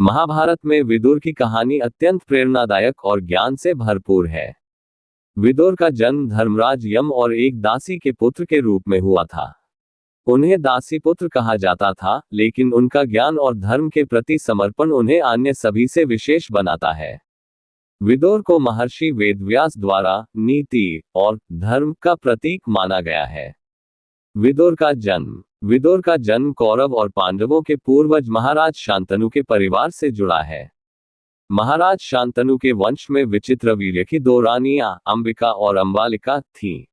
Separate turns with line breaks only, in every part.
महाभारत में विदुर की कहानी अत्यंत प्रेरणादायक और ज्ञान से भरपूर है। विदुर का जन्म धर्मराज यम और एक दासी के पुत्र के रूप में हुआ था। उन्हें दासी पुत्र कहा जाता था, लेकिन उनका ज्ञान और धर्म के प्रति समर्पण उन्हें अन्य सभी से विशेष बनाता है। विदुर को महर्षि वेदव्यास द्वारा नीति और धर्म का प्रतीक माना गया है। विदुर का जन्म कौरव और पांडवों के पूर्वज महाराज शांतनु के परिवार से जुड़ा है। महाराज शांतनु के वंश में विचित्रवीर्य की दो रानियां अंबिका और अंबालिका थीं।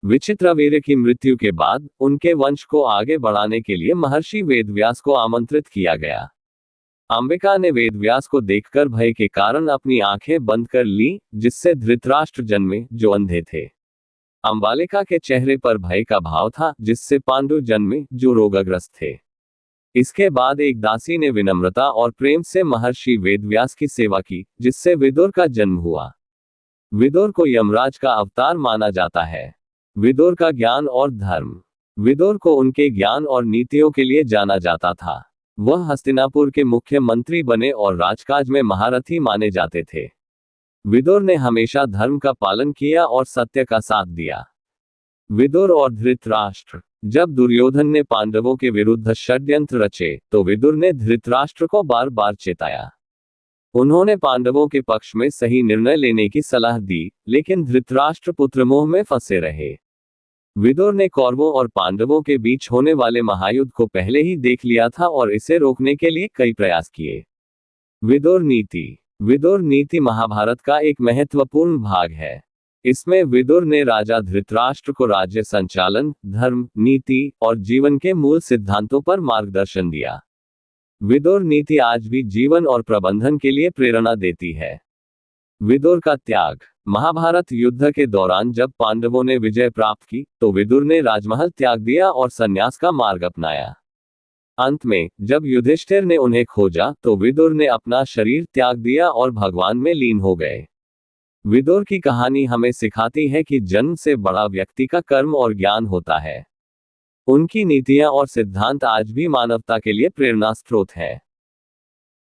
विचित्रवीर्य की मृत्यु के बाद उनके वंश को आगे बढ़ाने के लिए महर्षि वेदव्यास को आमंत्रित किया गया। अंबिका ने वेदव्यास को देखकर भय के कारण अपनी आंखें बंद कर ली, जिससे धृतराष्ट्र जन्मे, जो अंधे थे। अंबालिका के चेहरे पर भय का भाव था, जिससे पांडु जन्मे, जो रोगग्रस्त थे। इसके बाद एक दासी ने विनम्रता और प्रेम से महर्षि वेदव्यास की सेवा की, जिससे विदुर का जन्म हुआ। विदुर को यमराज का अवतार माना जाता है। विदुर का ज्ञान और धर्म। विदुर को उनके ज्ञान और नीतियों के लिए जाना जाता था। वह हस्तिनापुर के मुख्य मंत्री बने और राजकाज में महारथी माने जाते थे। विदुर ने हमेशा धर्म का पालन किया और सत्य का साथ दिया। विदुर और धृतराष्ट्र। जब दुर्योधन ने पांडवों के विरुद्ध षड्यंत्र रचे, तो विदुर ने धृतराष्ट्र को बार बार चेताया। उन्होंने पांडवों के पक्ष में सही निर्णय लेने की सलाह दी, लेकिन धृतराष्ट्र पुत्रमोह में फंसे रहे। विदुर ने कौरवों और पांडवों के बीच होने वाले महायुद्ध को पहले ही देख लिया था और इसे रोकने के लिए कई प्रयास किए। विदुर नीति महाभारत का एक महत्वपूर्ण भाग है। इसमें विदुर ने राजा धृतराष्ट्र को राज्य संचालन, धर्म, नीति और जीवन के मूल सिद्धांतों पर मार्गदर्शन दिया। विदुर नीति आज भी जीवन और प्रबंधन के लिए प्रेरणा देती है। विदुर का त्याग। महाभारत युद्ध के दौरान जब पांडवों ने विजय प्राप्त की, तो विदुर ने राजमहल त्याग दिया और संन्यास का मार्ग अपनाया। अंत में जब युधिष्ठिर ने उन्हें खोजा, तो विदुर ने अपना शरीर त्याग दिया और भगवान में लीन हो गए। विदुर की कहानी हमें सिखाती है कि जन्म से बड़ा व्यक्ति का कर्म और ज्ञान होता है। उनकी नीतियां और सिद्धांत आज भी मानवता के लिए प्रेरणा स्रोत है।